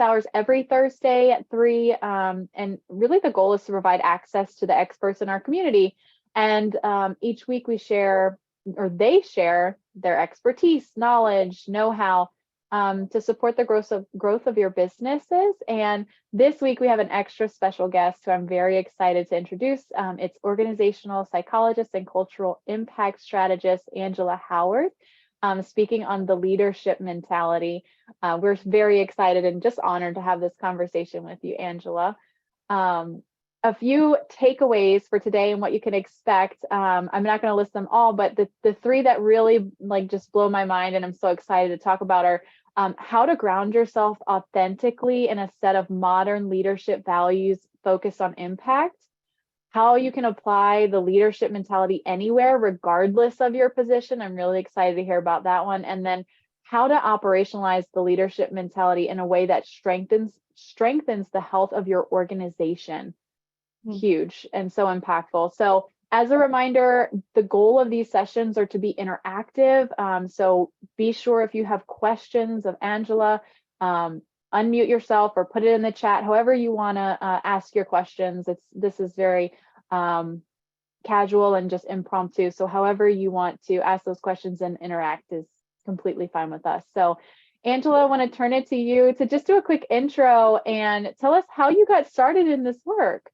hours every Thursday at 3. And really the goal is to provide access to the experts in our community. And each week we share, or they share, their expertise, knowledge, know-how, to support the growth of your businesses. And this week we have an extra special guest who I'm very excited to introduce. It's organizational psychologist and cultural impact strategist, Angela Howard, speaking on the leadership mentality. We're very excited and just honored to have this conversation with you, Angela. A few takeaways for today and what you can expect. I'm not going to list them all, but the three that really just blow my mind and I'm so excited to talk about are how to ground yourself authentically in a set of modern leadership values focused on impact, how you can apply the leadership mentality anywhere, regardless of your position. I'm really excited to hear about that one. And then how to operationalize the leadership mentality in a way that strengthens the health of your organization. Huge and so impactful. So as a reminder, the goal of these sessions are to be interactive. So be sure if you have questions of Angela, unmute yourself or put it in the chat, however you want to ask your questions. This is very casual and just impromptu. So however you want to ask those questions and interact is completely fine with us. So Angela, I want to turn it to you to just do a quick intro and tell us how you got started in this work.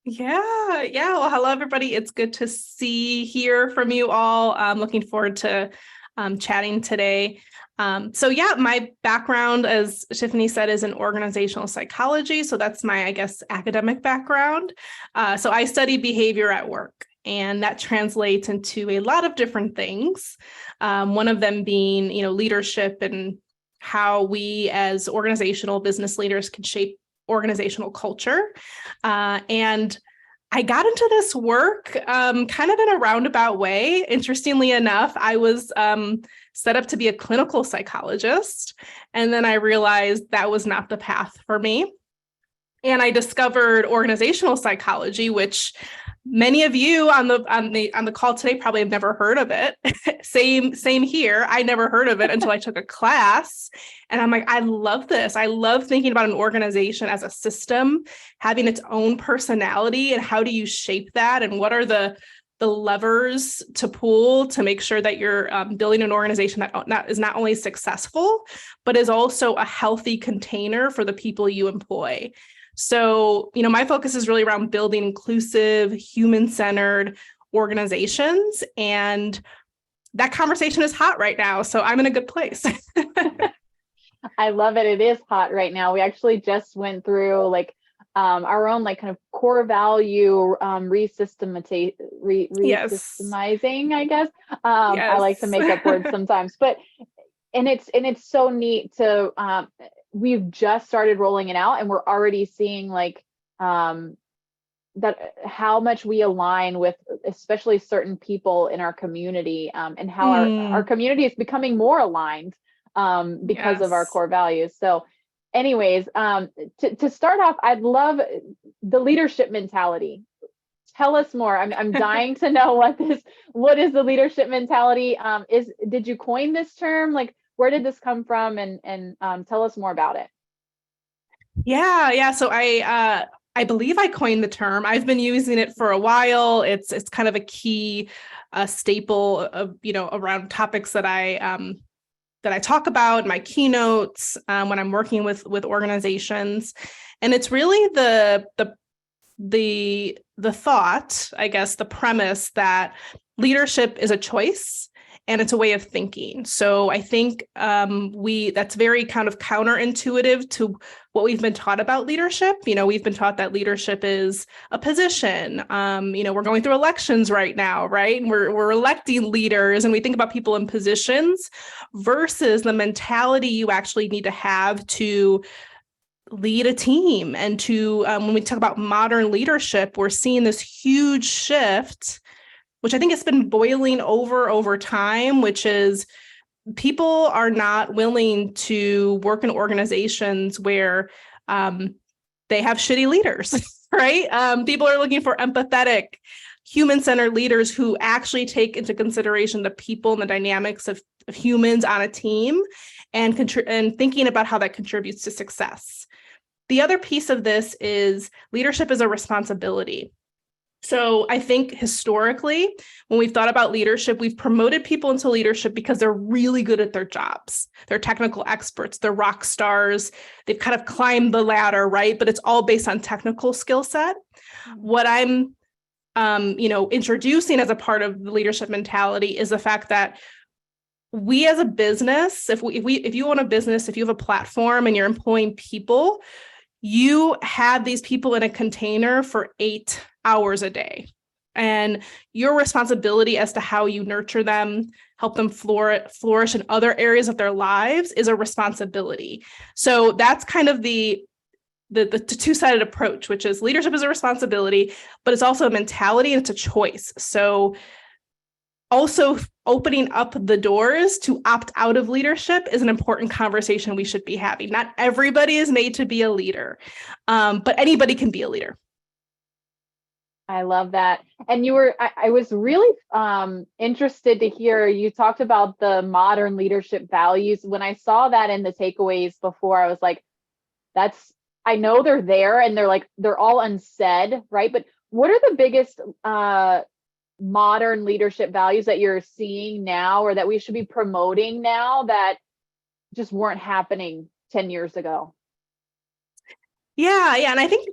Yeah. Well, hello, everybody. It's good to hear from you all. I'm looking forward to chatting today. My background, as Tiffany said, is in organizational psychology. So that's my, academic background. So I study behavior at work, and that translates into a lot of different things. One of them being, leadership and how we as organizational business leaders can shape organizational culture. And I got into this work kind of in a roundabout way. Interestingly enough, I was set up to be a clinical psychologist. And then I realized that was not the path for me. And I discovered organizational psychology, which many of you on the call today probably have never heard of it. Same here. I never heard of it until I took a class. And I'm like, I love this. I love thinking about an organization as a system, having its own personality, and how do you shape that? And what are the levers to pull to make sure that you're building an organization that is not only successful, but is also a healthy container for the people you employ. So, my focus is really around building inclusive, human-centered organizations. And that conversation is hot right now. So I'm in a good place. I love it. It is hot right now. We actually just went through our own kind of core value resystemizing, I guess. Yes. I like to make up words sometimes, but it's so neat to we've just started rolling it out, and we're already seeing that how much we align with especially certain people in our community, and how our community is becoming more aligned because of our core values. So anyways, to start off, I'd love the leadership mentality. Tell us more. I'm dying to know what is the leadership mentality? Did you coin this term? Where did this come from? And tell us more about it. Yeah. So I believe I coined the term. I've been using it for a while. It's kind of a key staple of, around topics that I talk about in my keynotes when I'm working with organizations. And it's really the thought, I guess, the premise that leadership is a choice and it's a way of thinking. So I think that's very kind of counterintuitive to what we've been taught about leadership. We've been taught that leadership is a position. We're going through elections right now, right? And we're electing leaders, and we think about people in positions versus the mentality you actually need to have to lead a team. And to when we talk about modern leadership, we're seeing this huge shift, which I think has been boiling over time, which is people are not willing to work in organizations where they have shitty leaders, right? People are looking for empathetic, human-centered leaders who actually take into consideration the people and the dynamics of humans on a team and thinking about how that contributes to success. The other piece of this is leadership is a responsibility. So I think historically, when we've thought about leadership, we've promoted people into leadership because they're really good at their jobs. They're technical experts, they're rock stars, they've kind of climbed the ladder, right? But it's all based on technical skill set. What I'm introducing as a part of the leadership mentality is the fact that we as a business, if you own a business, if you have a platform and you're employing people, you have these people in a container for 8 hours a day. And your responsibility as to how you nurture them, help them flourish in other areas of their lives is a responsibility. So that's kind of the two-sided approach, which is leadership is a responsibility, but it's also a mentality and it's a choice. So also opening up the doors to opt out of leadership is an important conversation we should be having. Not everybody is made to be a leader, but anybody can be a leader. I love that. And I was really interested to hear you talked about the modern leadership values. When I saw that in the takeaways before, I was like, I know they're there and they're all unsaid, right? But what are the biggest modern leadership values that you're seeing now or that we should be promoting now that just weren't happening 10 years ago? Yeah. And I think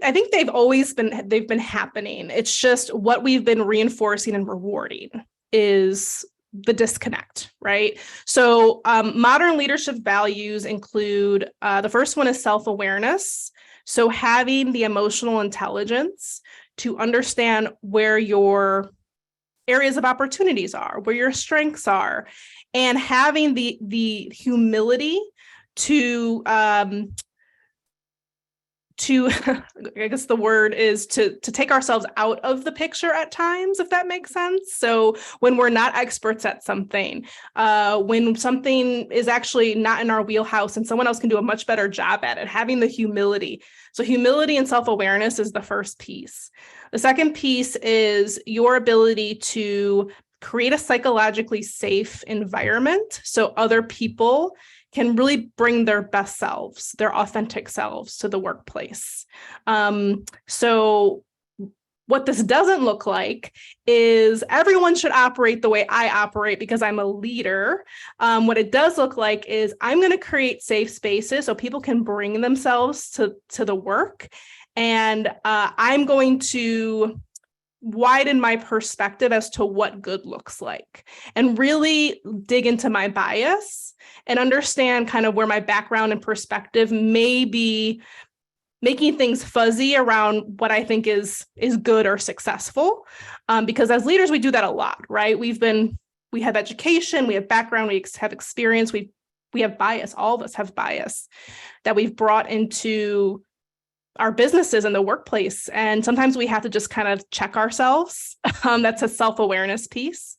they've been happening. It's just what we've been reinforcing and rewarding is the disconnect, right? So modern leadership values include, the first one is self-awareness. So having the emotional intelligence to understand where your areas of opportunities are, where your strengths are, and having the humility to I guess the word is to take ourselves out of the picture at times, if that makes sense. So when we're not experts at something, when something is actually not in our wheelhouse and someone else can do a much better job at it, having the humility. So humility and self-awareness is the first piece. The second piece is your ability to create a psychologically safe environment so other people can really bring their best selves, their authentic selves to the workplace. So what this doesn't look like is everyone should operate the way I operate because I'm a leader. What it does look like is I'm going to create safe spaces so people can bring themselves to the work. And I'm going to widen my perspective as to what good looks like and really dig into my bias and understand kind of where my background and perspective may be making things fuzzy around what I think is good or successful. Because as leaders, we do that a lot, right? We have education, we have background, we have experience, we have bias. All of us have bias that we've brought into our businesses and the workplace. And sometimes we have to just kind of check ourselves. That's a self-awareness piece.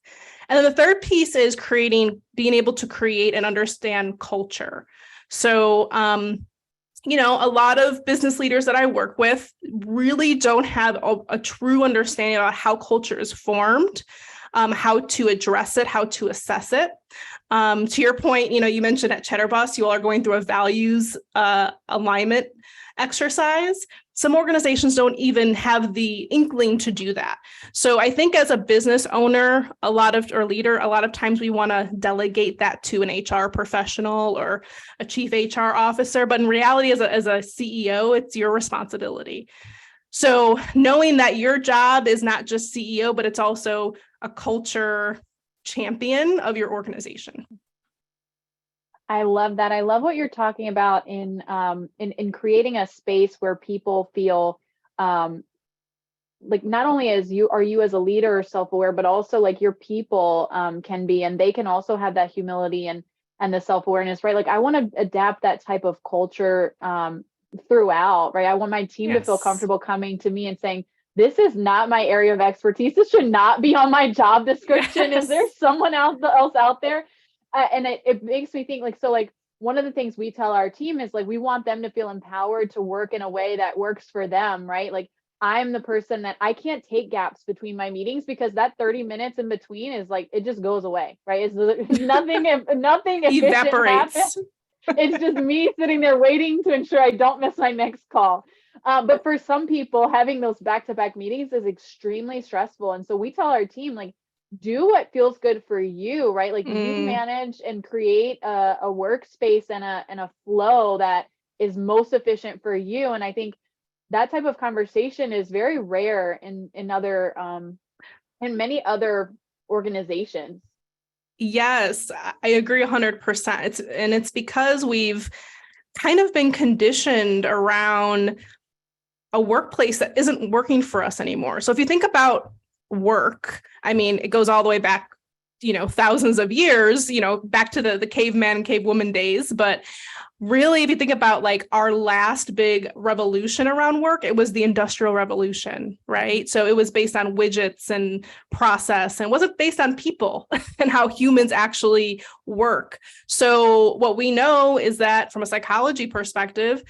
And then the third piece is being able to create and understand culture. So, a lot of business leaders that I work with really don't have a true understanding about how culture is formed, how to address it, how to assess it. To your point, you mentioned at Cheddarboss, you all are going through a values alignment exercise. Some organizations don't even have the inkling to do that. So I think as a business owner, leader, a lot of times we want to delegate that to an HR professional or a chief HR officer. But in reality, as a CEO, it's your responsibility. So knowing that your job is not just CEO, but it's also a culture champion of your organization. I love that. I love what you're talking about in creating a space where people feel like not only are you as a leader self-aware, but also like your people can be, and they can also have that humility and the self-awareness, right? Like I want to adapt that type of culture throughout, right? I want my team to feel comfortable coming to me and saying, this is not my area of expertise. This should not be on my job description. Is there someone else out there? And it makes me think one of the things we tell our team is like, we want them to feel empowered to work in a way that works for them, right? Like I'm the person that I can't take gaps between my meetings, because that 30 minutes in between is like, it just goes away, right? It's nothing, nothing efficient happens. Evaporates. It's just me sitting there waiting to ensure I don't miss my next call. But for some people, having those back-to-back meetings is extremely stressful. And so we tell our team, like, do what feels good for you, right? Like, you manage and create a workspace and a flow that is most efficient for you. And I think that type of conversation is very rare in other in many other organizations. Yes, I agree 100%. It's because we've kind of been conditioned around a workplace that isn't working for us anymore. So if you think about work, I mean, it goes all the way back, thousands of years, back to the caveman and cavewoman days. But really, if you think about like our last big revolution around work, it was the Industrial Revolution, right? So it was based on widgets and process, and wasn't based on people and how humans actually work. So what we know is that from a psychology perspective,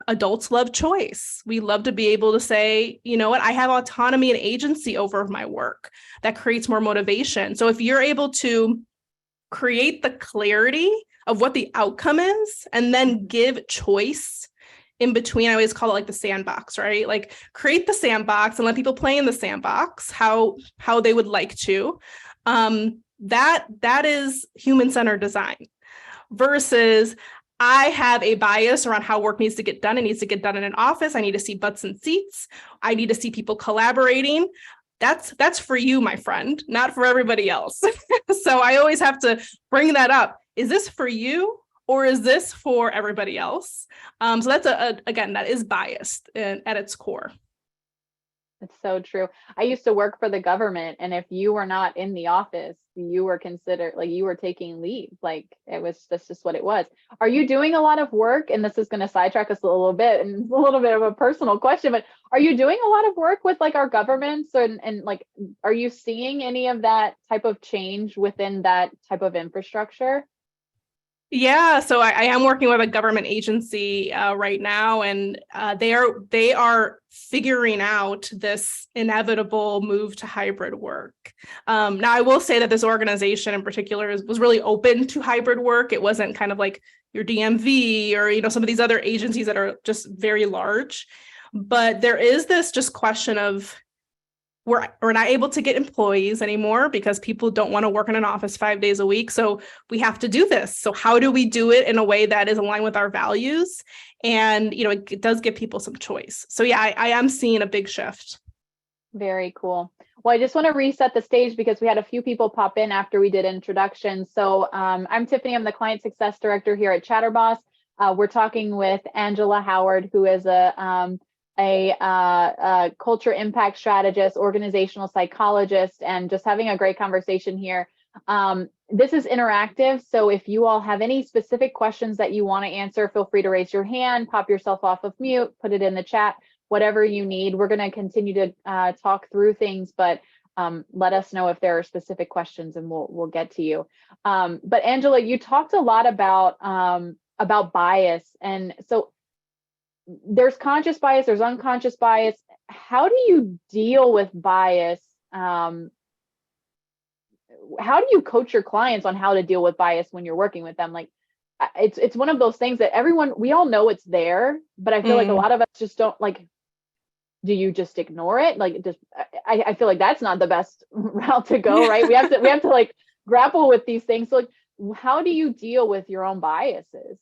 adults love choice. We love to be able to say, you know what, I have autonomy and agency over my work. That creates more motivation. So if you're able to create the clarity of what the outcome is, and then give choice in between. I always call it like the sandbox, right? Like, create the sandbox and let people play in the sandbox how they would like to. That is human-centered design, versus I have a bias around how work needs to get done. It needs to get done in an office. I need to see butts and seats. I need to see people collaborating. That's for you, my friend, not for everybody else. So I always have to bring that up. Is this for you, or is this for everybody else? So that's again, that is biased at its core. It's so true. I used to work for the government, and if you were not in the office, you were considered like you were taking leave. Like, that's just what it was. Are you doing a lot of work? And this is going to sidetrack us a little bit, and it's a little bit of a personal question, but are you doing a lot of work with like our governments, and like, are you seeing any of that type of change within that type of infrastructure? Yeah, so I am working with a government agency right now, and they are figuring out this inevitable move to hybrid work. Now, I will say that this organization in particular was really open to hybrid work. It wasn't kind of like your DMV or some of these other agencies that are just very large. But there is this just question of, we're not able to get employees anymore because people don't want to work in an office 5 days a week. So we have to do this. So how do we do it in a way that is aligned with our values? And, it does give people some choice. So yeah, I am seeing a big shift. Very cool. Well, I just want to reset the stage because we had a few people pop in after we did introductions. So I'm Tiffany. I'm the Client Success Director here at Chatterboss. We're talking with Angela Howard, who is a culture impact strategist, organizational psychologist, and just having a great conversation here. This is interactive, so if you all have any specific questions that you want to answer, feel free to raise your hand, pop yourself off of mute, put it in the chat, whatever you need. We're going to continue to talk through things, but let us know if there are specific questions and we'll get to you. But Angela, you talked a lot about bias, and so there's conscious bias, there's unconscious bias. How do you deal with bias? How do you coach your clients on how to deal with bias when you're working with them? Like, it's one of those things that we all know it's there, but I feel like a lot of us just don't, like, do you just ignore it? Like, I feel like that's not the best route to go, right? We have to like grapple with these things. So, like, how do you deal with your own biases?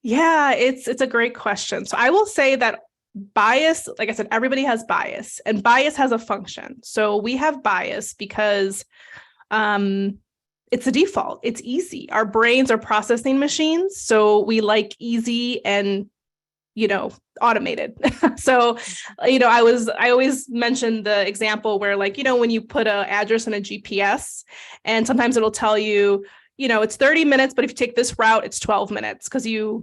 Yeah, it's a great question. So I will say that bias, like I said, everybody has bias, and bias has a function. So we have bias because it's a default. It's easy. Our brains are processing machines, so we like easy and automated. So I always mention the example where, like, when you put an address in a GPS, and sometimes it'll tell you it's 30 minutes, but if you take this route, it's 12 minutes because you're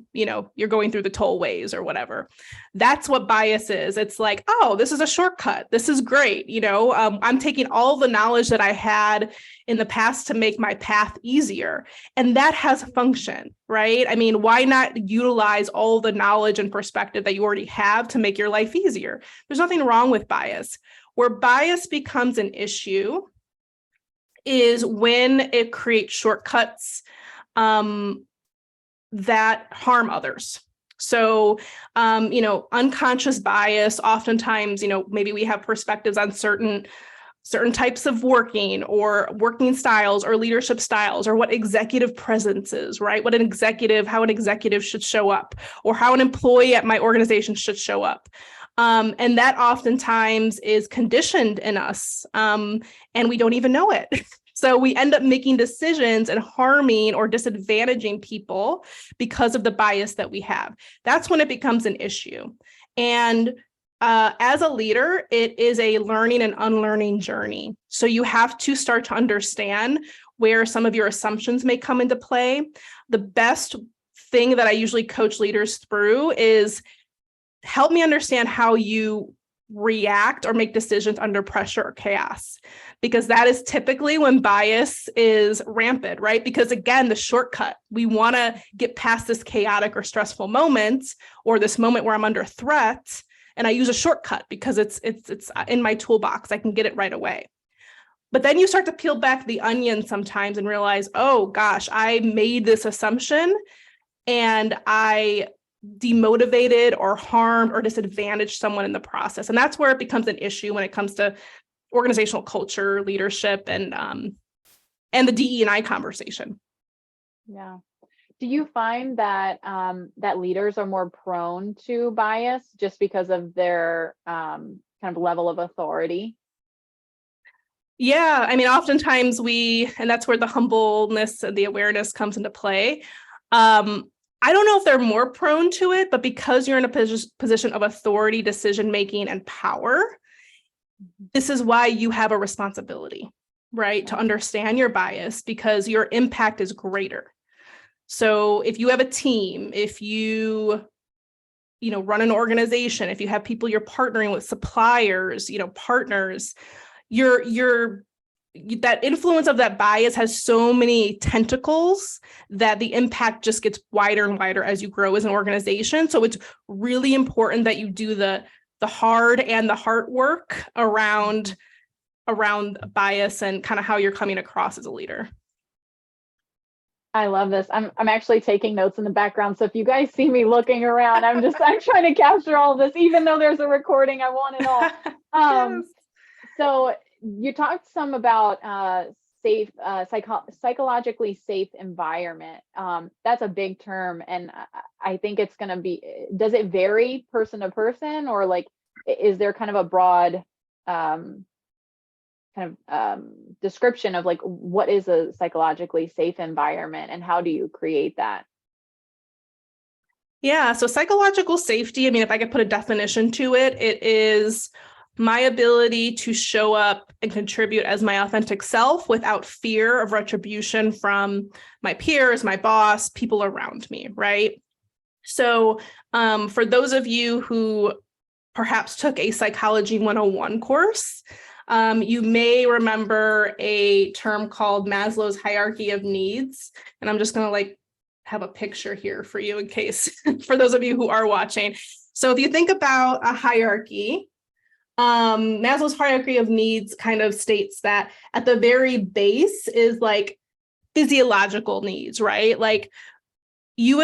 going through the tollways or whatever. That's what bias is. It's like, oh, this is a shortcut. This is great. I'm taking all the knowledge that I had in the past to make my path easier. And that has function, right? I mean, why not utilize all the knowledge and perspective that you already have to make your life easier? There's nothing wrong with bias. Where bias becomes an issue is when it creates shortcuts that harm others. So, unconscious bias, oftentimes, maybe we have perspectives on certain types of working or working styles or leadership styles or what executive presence is, right? How an executive should show up or how an employee at my organization should show up. And that oftentimes is conditioned in us, and we don't even know it. So we end up making decisions and harming or disadvantaging people because of the bias that we have. That's when it becomes an issue. And as a leader, it is a learning and unlearning journey. So you have to start to understand where some of your assumptions may come into play. The best thing that I usually coach leaders through is help me understand how you react or make decisions under pressure or chaos, because that is typically when bias is rampant, right? Because again, the shortcut, we want to get past this chaotic or stressful moment or this moment where I'm under threat. And I use a shortcut because it's in my toolbox. I can get it right away. But then you start to peel back the onion sometimes and realize, oh gosh, I made this assumption and I demotivated or harmed or disadvantaged someone in the process. And that's where it becomes an issue when it comes to organizational culture, leadership, and the DE&I conversation. Yeah. Do you find that that leaders are more prone to bias just because of their kind of level of authority? Yeah, I mean, oftentimes and that's where the humbleness and the awareness comes into play. I don't know if they're more prone to it, but because you're in a position of authority, decision-making, and power, this is why you have a responsibility, right? To understand your bias because your impact is greater. So if you have a team, if you run an organization, if you have people you're partnering with, suppliers, partners, that influence of that bias has so many tentacles that the impact just gets wider and wider as you grow as an organization. So it's really important that you do the hard and the heart work around bias and kind of how you're coming across as a leader. I love this. I'm actually taking notes in the background. So if you guys see me looking around, I'm trying to capture all of this, even though there's a recording, I want it all. Yes. So you talked some about safe, psychologically safe environment. That's a big term. And I think it's going to be, does it vary person to person, or like, is there kind of a broad description of like, what is a psychologically safe environment and how do you create that? Yeah. So psychological safety, I mean, if I could put a definition to it, it is my ability to show up and contribute as my authentic self without fear of retribution from my peers, my boss, people around me, right? So for those of you who perhaps took a Psychology 101 course, you may remember a term called Maslow's hierarchy of needs. And I'm just going to have a picture here for you in case, for those of you who are watching. So if you think about a hierarchy, Maslow's hierarchy of needs kind of states that at the very base is like physiological needs, right? Like you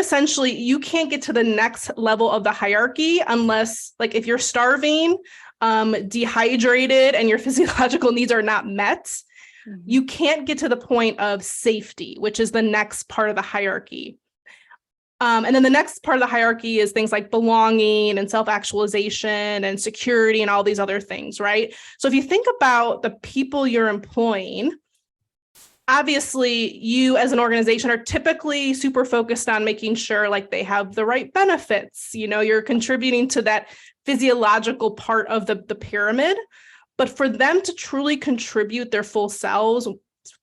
can't get to the next level of the hierarchy unless, like, if you're starving, dehydrated, and your physiological needs are not met, you can't get to the point of safety, which is the next part of the hierarchy. And then the next part of the hierarchy is things like belonging and self-actualization and security and all these other things, right? So if you think about the people you're employing, obviously you as an organization are typically super focused on making sure like they have the right benefits. You're contributing to that physiological part of the pyramid. But for them to truly contribute their full selves,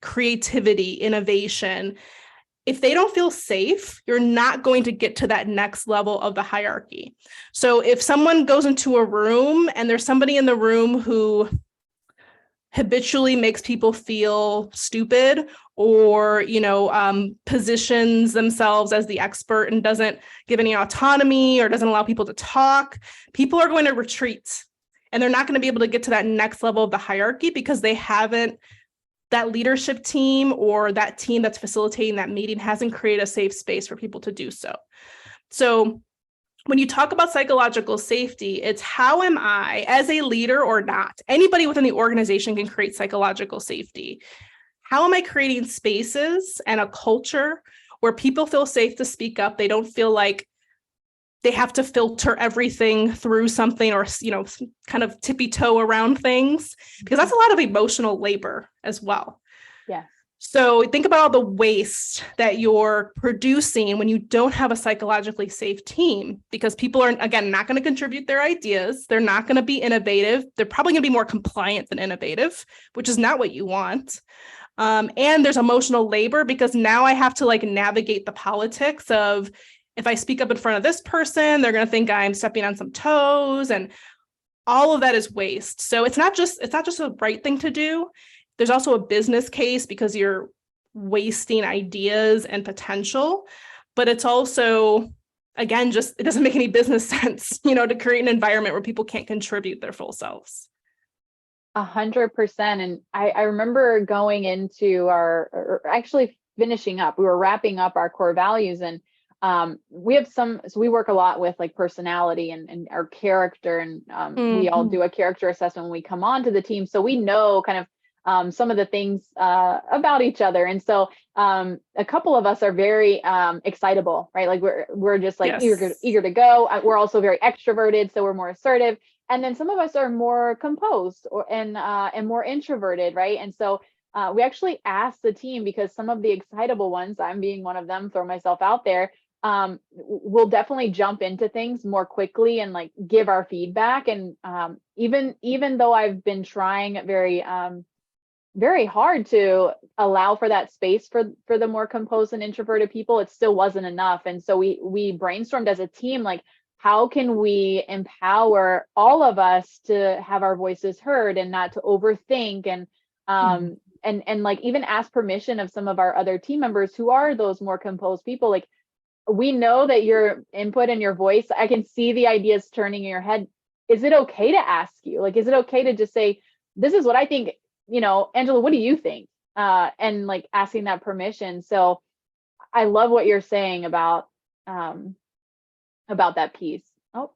creativity, innovation, if they don't feel safe, you're not going to get to that next level of the hierarchy. So if someone goes into a room and there's somebody in the room who habitually makes people feel stupid, or positions themselves as the expert and doesn't give any autonomy or doesn't allow people to talk, people are going to retreat, and they're not going to be able to get to that next level of the hierarchy because they haven't, that leadership team or that team that's facilitating that meeting hasn't created a safe space for people to do so. So when you talk about psychological safety, it's how am I, as a leader or not, anybody within the organization can create psychological safety. How am I creating spaces and a culture where people feel safe to speak up? They don't feel like they have to filter everything through something or, kind of tippy toe around things, because that's a lot of emotional labor as well. Yeah. So think about all the waste that you're producing when you don't have a psychologically safe team, because people are, again, not going to contribute their ideas. They're not going to be innovative. They're probably going to be more compliant than innovative, which is not what you want. And there's emotional labor, because now I have to navigate the politics of, if I speak up in front of this person, they're going to think I'm stepping on some toes, and all of that is waste. So it's not just the right thing to do. There's also a business case because you're wasting ideas and potential, but it's also, again, just, it doesn't make any business sense, to create an environment where people can't contribute their full selves. 100%. And I remember going into or actually finishing up, we were wrapping up our core values, and we have so we work a lot with personality and our character, and we all do a character assessment when we come onto the team. So we know kind of some of the things about each other. And so a couple of us are very excitable, right? Like we're just Yes. eager to go. We're also very extroverted, so we're more assertive. And then some of us are more composed and more introverted, right? And so we actually asked the team, because some of the excitable ones, I'm being one of them, throw myself out there, will definitely jump into things more quickly and give our feedback. And even though I've been trying very hard to allow for that space for the more composed and introverted people, it still wasn't enough. And so we brainstormed as a team, how can we empower all of us to have our voices heard and not to overthink, and even ask permission of some of our other team members who are those more composed people. We know that your input and your voice, I can see the ideas turning in your head. Is it okay to ask you? Is it okay to just say, this is what I think, Angela, what do you think? And asking that permission. So I love what you're saying about that piece. Oh,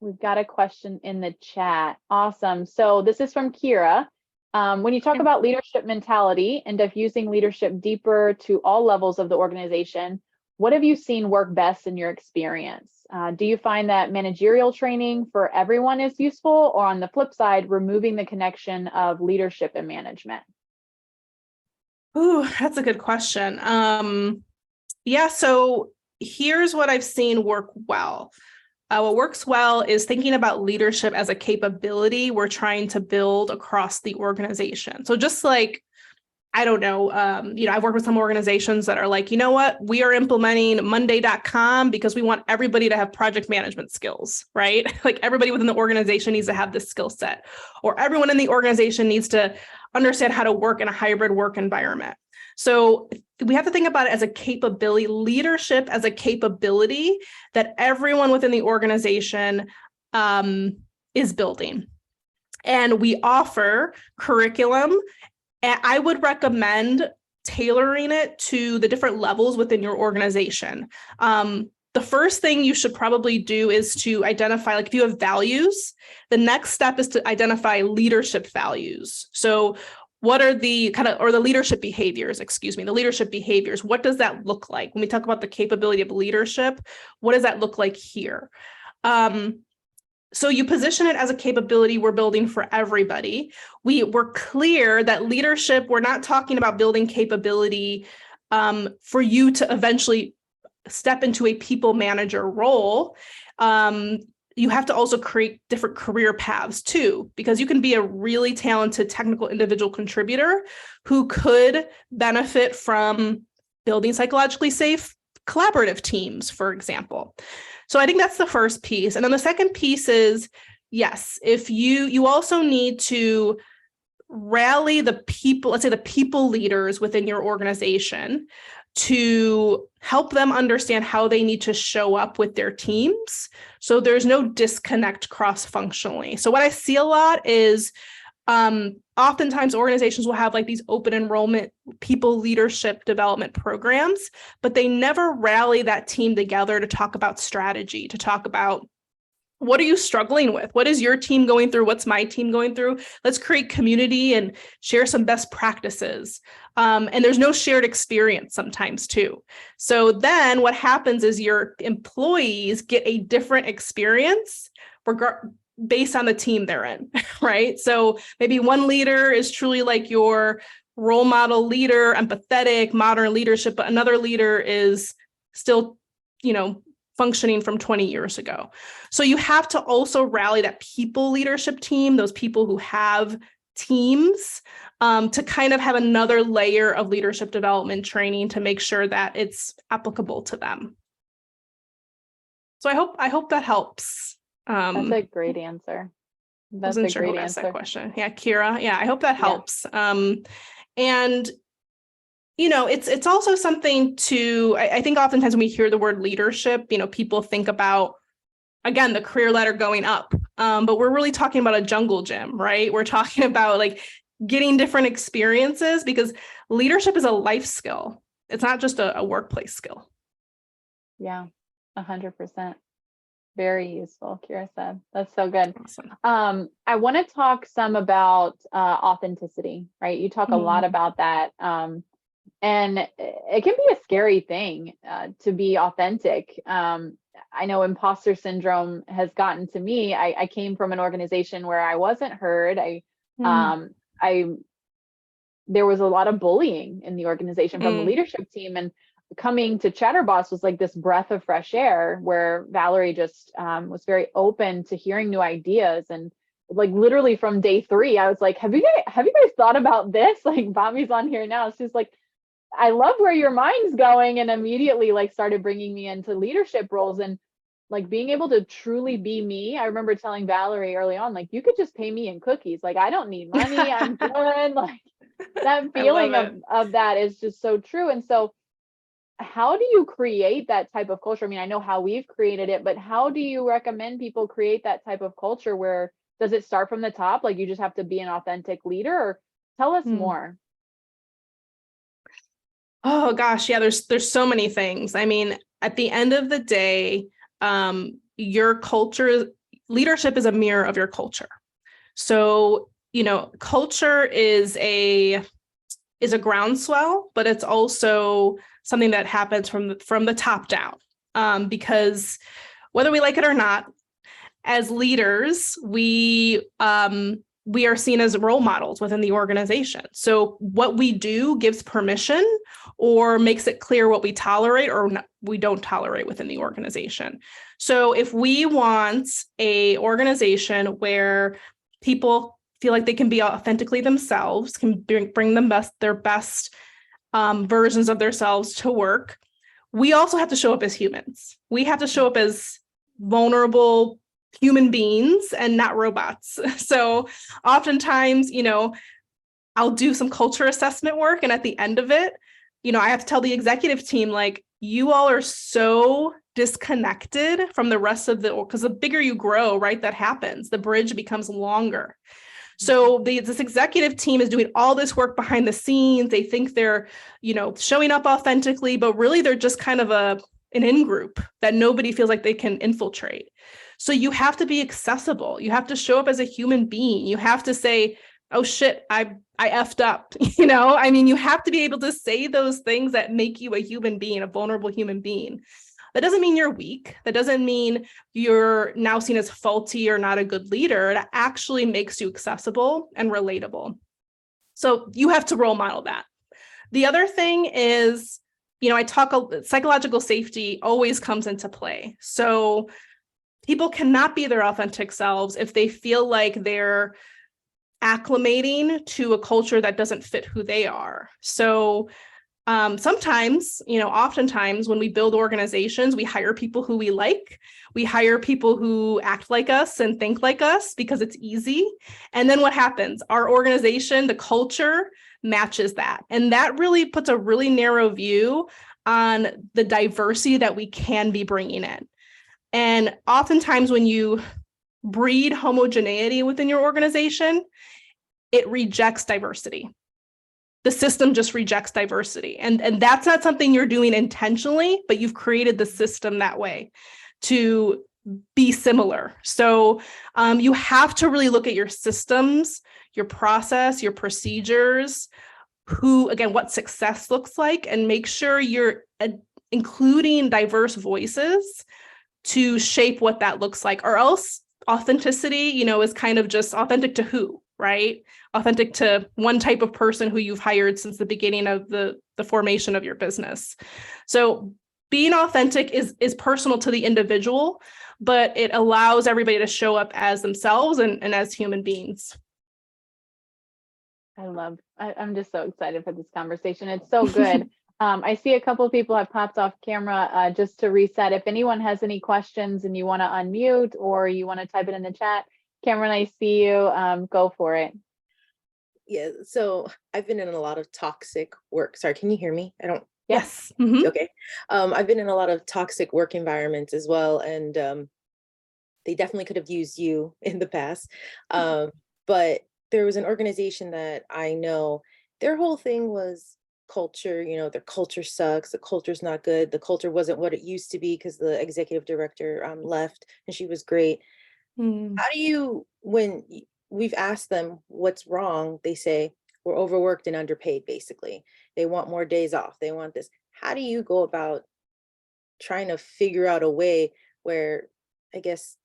we've got a question in the chat. Awesome. So this is from Kira. When you talk about leadership mentality and diffusing leadership deeper to all levels of the organization, what have you seen work best in your experience? Do you find that managerial training for everyone is useful, or on the flip side, removing the connection of leadership and management? Ooh, that's a good question. Yeah, so here's what I've seen work well. What works well is thinking about leadership as a capability we're trying to build across the organization. So just I don't know, I've worked with some organizations that are you know what, we are implementing Monday.com because we want everybody to have project management skills, right? Everybody within the organization needs to have this skill set, or everyone in the organization needs to understand how to work in a hybrid work environment. So we have to think about it as a capability, leadership as a capability that everyone within the organization is building. And we offer curriculum. And I would recommend tailoring it to the different levels within your organization. The first thing you should probably do is to identify, if you have values, the next step is to identify leadership values. So what are the the leadership behaviors, the leadership behaviors, what does that look like? When we talk about the capability of leadership, what does that look like here? So you position it as a capability we're building for everybody. We're clear that leadership, we're not talking about building capability for you to eventually step into a people manager role. you have to also create different career paths too, because you can be a really talented technical individual contributor who could benefit from building psychologically safe collaborative teams, for example. So I think that's the first piece. And then the second piece is, yes, if you also need to rally the people, let's say the people leaders within your organization, to help them understand how they need to show up with their teams. So there's no disconnect cross-functionally. So what I see a lot is oftentimes organizations will have like these open enrollment people leadership development programs, but they never rally that team together to talk about strategy, to talk about what are you struggling with? What is your team going through? What's my team going through? Let's create community and share some best practices. And there's no shared experience sometimes too. So then what happens is your employees get a different experience based on the team they're in, right? So maybe one leader is truly like your role model leader, empathetic, modern leadership, but another leader is still, functioning from 20 years ago. So you have to also rally that people leadership team, those people who have teams, to kind of have another layer of leadership development training to make sure that it's applicable to them. So I hope that helps. That's a great answer. That's a great answer. That question. Yeah, Kira. Yeah, I hope that helps. And it's also something to, I think oftentimes when we hear the word leadership, people think about, again, the career ladder going up, but we're really talking about a jungle gym, right? We're talking about like getting different experiences, because leadership is a life skill. It's not just a workplace skill. Yeah, 100%. Very useful, Kira said. That's so good. Awesome. I want to talk some about authenticity, right? You talk a lot about that. And it can be a scary thing to be authentic. I know imposter syndrome has gotten to me. I came from an organization where I wasn't heard. There was a lot of bullying in the organization from the leadership team, and coming to Chatterbox was like this breath of fresh air, where Valerie just was very open to hearing new ideas. And like literally from day 3, I was like, have you guys thought about this? Like, Bami's on here now. She's like, I love where your mind's going, and immediately like started bringing me into leadership roles and like being able to truly be me. I remember telling Valerie early on, like, you could just pay me in cookies. Like, I don't need money. I'm good. Like that feeling of that is just so true. And so how do you create that type of culture? I mean, I know how we've created it, but how do you recommend people create that type of culture? Where does it start from the top? Like you just have to be an authentic leader, or tell us more. Oh gosh, yeah, there's so many things. I mean, at the end of the day, your culture, leadership is a mirror of your culture. So, culture is a groundswell, but it's also something that happens from the top down. Because whether we like it or not, as leaders, we are seen as role models within the organization. So what we do gives permission or makes it clear what we tolerate or we don't tolerate within the organization. So if we want an organization where people feel like they can be authentically themselves, can bring their best versions of themselves to work, we also have to show up as humans. We have to show up as vulnerable human beings and not robots. So oftentimes, I'll do some culture assessment work, and at the end of it, I have to tell the executive team, like, you all are so disconnected from the rest of because the bigger you grow, right, that happens, the bridge becomes longer. So this executive team is doing all this work behind the scenes. They think they're, showing up authentically, but really they're just kind of an in-group that nobody feels like they can infiltrate. So you have to be accessible. You have to show up as a human being. You have to say, oh shit, I effed up. You have to be able to say those things that make you a human being, a vulnerable human being. That doesn't mean you're weak. That doesn't mean you're now seen as faulty or not a good leader. It actually makes you accessible and relatable. So you have to role model that. The other thing is, psychological safety always comes into play. So people cannot be their authentic selves if they feel like they're acclimating to a culture that doesn't fit who they are. So sometimes, oftentimes when we build organizations, we hire people who we like. We hire people who act like us and think like us because it's easy. And then what happens? Our organization, the culture matches that. And that really puts a really narrow view on the diversity that we can be bringing in. And oftentimes when you breed homogeneity within your organization, it rejects diversity. The system just rejects diversity. And that's not something you're doing intentionally, but you've created the system that way to be similar. So you have to really look at your systems, your process, your procedures, what success looks like, and make sure you're including diverse voices to shape what that looks like. Or else authenticity, is kind of just authentic to who, right? Authentic to one type of person who you've hired since the beginning of the formation of your business. So being authentic is personal to the individual, but it allows everybody to show up as themselves and as human beings. I'm just so excited for this conversation. It's so good. I see a couple of people have popped off camera. Just to reset, if anyone has any questions and you want to unmute or you want to type it in the chat, Cameron, I see you. Go for it. Yeah, so I've been in a lot of toxic work. Sorry, can you hear me? Yes. Mm-hmm. Okay. I've been in a lot of toxic work environments as well, and they definitely could have used you in the past. But there was an organization that I know, their whole thing was culture. Their culture sucks. The culture's not good. The culture wasn't what it used to be because the executive director left, and she was great. How do you, when we've asked them what's wrong, they say we're overworked and underpaid, basically. They want more days off. They want this. How do you go about trying to figure out a way where, I guess,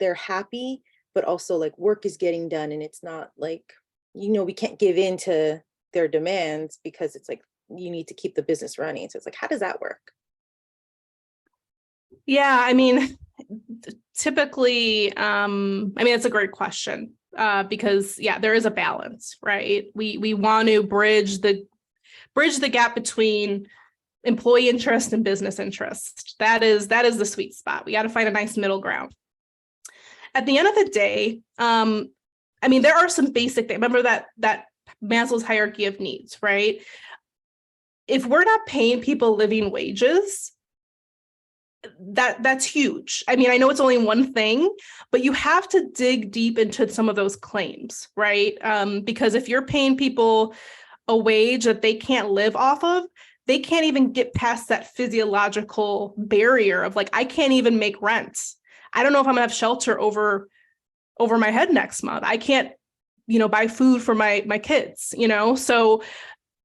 they're happy, but also like work is getting done, and it's not like, we can't give in to their demands because it's like, you need to keep the business running. So it's like, how does that work? Yeah, typically, it's a great question because there is a balance, right? We want to bridge the gap between employee interest and business interest. That is the sweet spot. We got to find a nice middle ground. At the end of the day, there are some basic things. Remember that Maslow's hierarchy of needs, right? If we're not paying people living wages, that's huge. I know it's only one thing, but you have to dig deep into some of those claims, right? Because if you're paying people a wage that they can't live off of, they can't even get past that physiological barrier of like, I can't even make rent. I don't know if I'm gonna have shelter over my head next month. I can't, buy food for my kids, So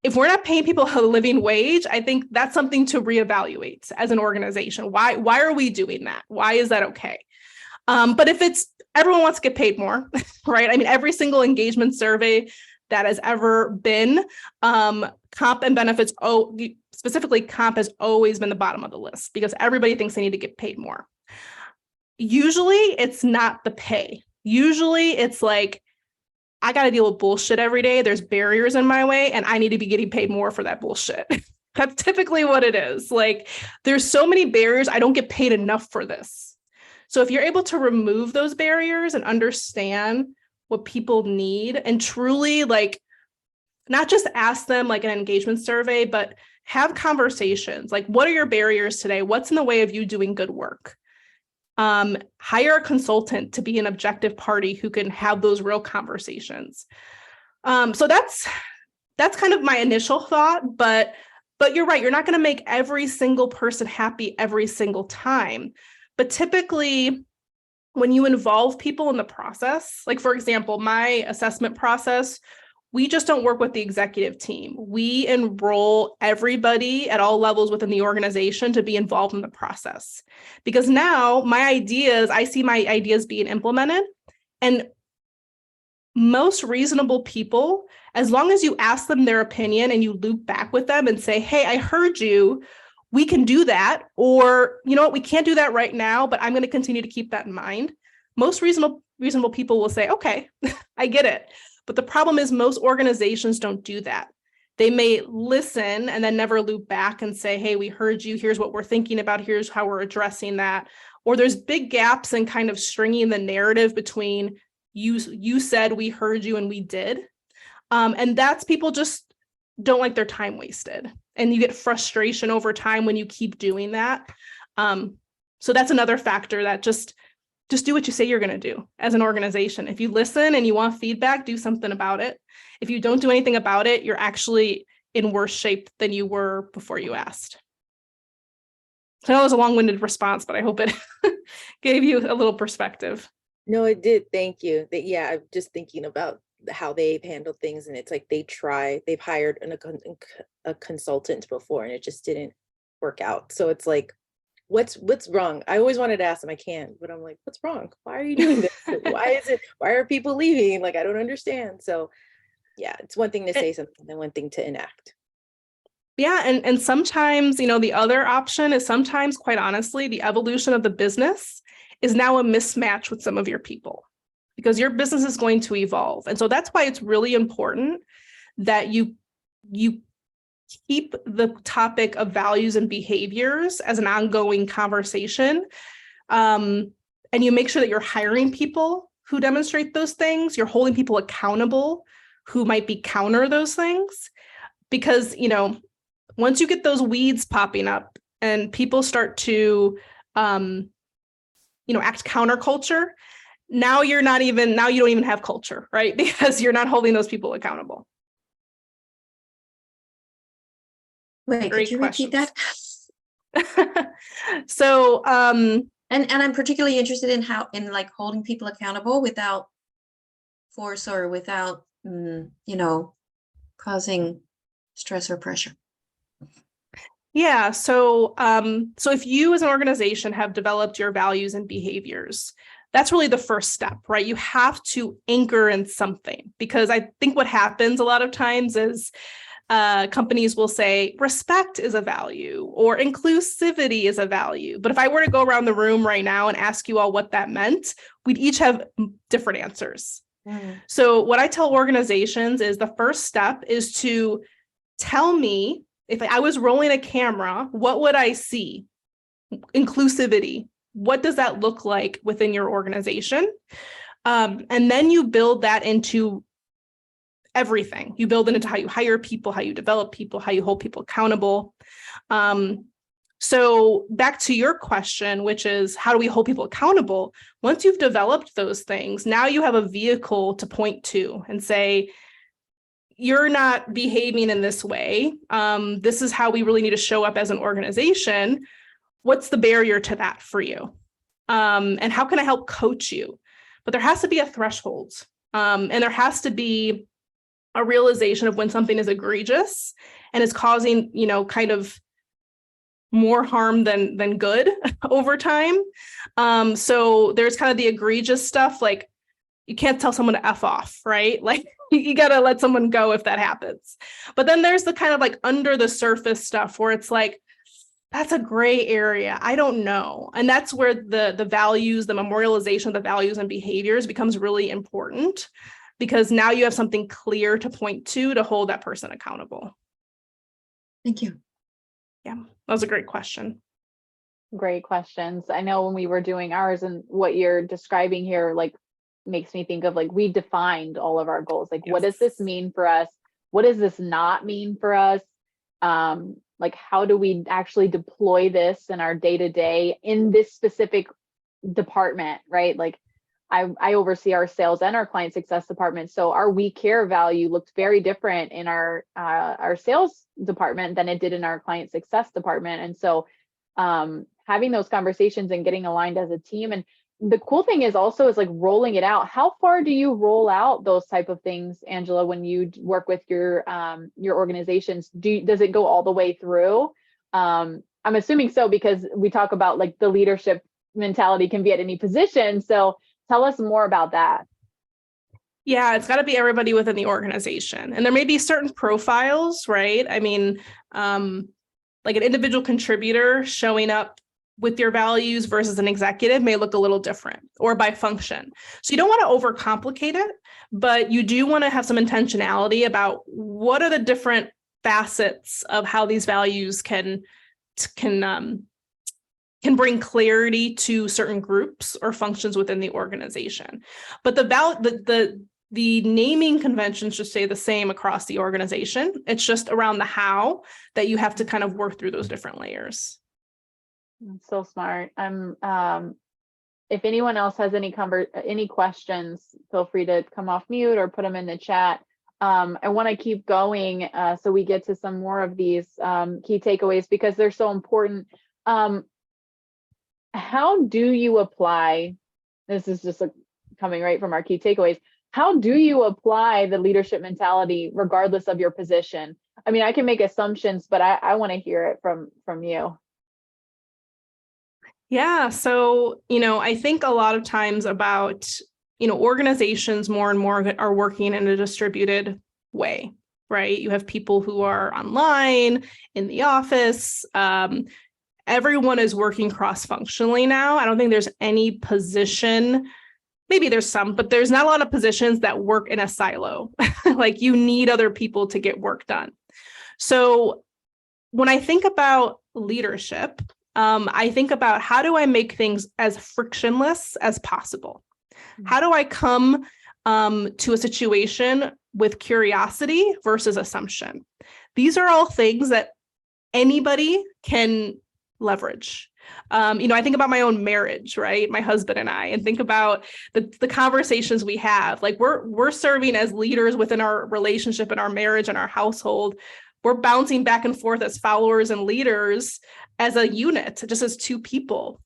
if we're not paying people a living wage, I think that's something to reevaluate as an organization. Why are we doing that? Why is that okay? But if everyone wants to get paid more, right? Every single engagement survey that has ever been, comp and benefits, specifically comp has always been the bottom of the list because everybody thinks they need to get paid more. Usually it's not the pay. Usually it's like, I got to deal with bullshit every day. There's barriers in my way and I need to be getting paid more for that bullshit. That's typically what it is. Like, there's so many barriers. I don't get paid enough for this. So if you're able to remove those barriers and understand what people need and truly like, not just ask them like an engagement survey, but have conversations. Like, what are your barriers today? What's in the way of you doing good work? Hire a consultant to be an objective party who can have those real conversations. So that's kind of my initial thought, but you're right. You're not going to make every single person happy every single time. But typically when you involve people in the process, like for example, my assessment process, we just don't work with the executive team. We enroll everybody at all levels within the organization to be involved in the process. Because now I see my ideas being implemented, and most reasonable people, as long as you ask them their opinion and you loop back with them and say, hey, I heard you. we can do that, or you know what, we can't do that right now, but I'm going to continue to keep that in mind. Most reasonable people will say, okay, I get it. But the problem is most organizations don't do that. They may listen and then never loop back and say, hey, we heard you. Here's what we're thinking about. Here's how we're addressing that. Or there's big gaps in kind of stringing the narrative between you said, we heard you, and we did. And that's, people just don't like their time wasted. And you get frustration over time when you keep doing that. So that's another factor, that just do what you say you're going to do as an organization. If you listen and you want feedback, do something about it. If you don't do anything about it, you're actually in worse shape than you were before you asked. So I know it was a long-winded response, but I hope it gave you a little perspective. No, it did. Thank you. Yeah, I'm just thinking about how they've handled things, and it's like they've hired a consultant before, and it just didn't work out. So it's like, what's wrong? I always wanted to ask them, I can't, but I'm like, what's wrong? Why are you doing this? Why are people leaving? Like, I don't understand. So yeah, it's one thing to say something and one thing to enact. Yeah. And sometimes, the other option is, sometimes, quite honestly, the evolution of the business is now a mismatch with some of your people, because your business is going to evolve. And so that's why it's really important that you keep the topic of values and behaviors as an ongoing conversation. And you make sure that you're hiring people who demonstrate those things. You're holding people accountable who might be counter those things. Because, once you get those weeds popping up and people start to, act counterculture, now you don't even have culture, right? Because you're not holding those people accountable. Wait, Great could you questions. repeat that? So, and I'm particularly interested in how, like, holding people accountable without force or without, causing stress or pressure. Yeah. So if you as an organization have developed your values and behaviors, that's really the first step, right? You have to anchor in something, because I think what happens a lot of times is companies will say respect is a value or inclusivity is a value. But if I were to go around the room right now and ask you all what that meant, we'd each have different answers. Mm. So what I tell organizations is, the first step is to tell me, if I was rolling a camera, what would I see? Inclusivity. What does that look like within your organization? And then you build that into everything. You build it into how you hire people, how you develop people, how you hold people accountable. So back to your question, which is, how do we hold people accountable? Once you've developed those things, now you have a vehicle to point to and say, you're not behaving in this way. This is how we really need to show up as an organization. What's the barrier to that for you? And how can I help coach you? But there has to be a threshold. And there has to be a realization of when something is egregious and is causing, kind of more harm than good over time. So there's kind of the egregious stuff, like, you can't tell someone to F off, right? Like, you got to let someone go if that happens. But then there's the kind of like under the surface stuff where it's like, that's a gray area. I don't know. And that's where the values, the memorialization of the values and behaviors becomes really important, because now you have something clear to point to hold that person accountable. Thank you. Yeah, that was a great question. Great questions. I know when we were doing ours, and what you're describing here, like, makes me think of, like, we defined all of our goals. Like, yes. What does this mean for us? What does this not mean for us? Like, how do we actually deploy this in our day-to-day in this specific department, right? Like, I oversee our sales and our client success department. So our we care value looked very different in our sales department than it did in our client success department. And so having those conversations and getting aligned as a team. And the cool thing is also is like rolling it out. How far do you roll out those type of things, Angela, when you work with your organizations? Does it go all the way through? I'm assuming so, because we talk about, like, the leadership mentality can be at any position. So tell us more about that. Yeah, it's got to be everybody within the organization. And there may be certain profiles, right? I mean, like an individual contributor showing up with your values versus an executive may look a little different, or by function. So you don't want to overcomplicate it, but you do want to have some intentionality about what are the different facets of how these values can bring clarity to certain groups or functions within the organization. But the naming convention should stay the same across the organization. It's just around the how that you have to kind of work through those different layers. So smart. If anyone else has any questions, feel free to come off mute or put them in the chat. I want to keep going so we get to some more of these key takeaways, because they're so important. How do you apply, this is just coming right from our key takeaways, how do you apply the leadership mentality regardless of your position? I mean, I can make assumptions, but I want to hear it from you. Yeah. So, I think a lot of times about, organizations more and more are working in a distributed way, right? You have people who are online, in the office. Everyone is working cross-functionally now. I don't think there's any position, maybe there's some, but there's not a lot of positions that work in a silo. Like, you need other people to get work done. So when I think about leadership, I think about, how do I make things as frictionless as possible? How do I come to a situation with curiosity versus assumption? These are all things that anybody can leverage. I think about my own marriage, right? My husband and I, and think about the conversations we have. Like, we're serving as leaders within our relationship and our marriage and our household. We're bouncing back and forth as followers and leaders as a unit, just as two people,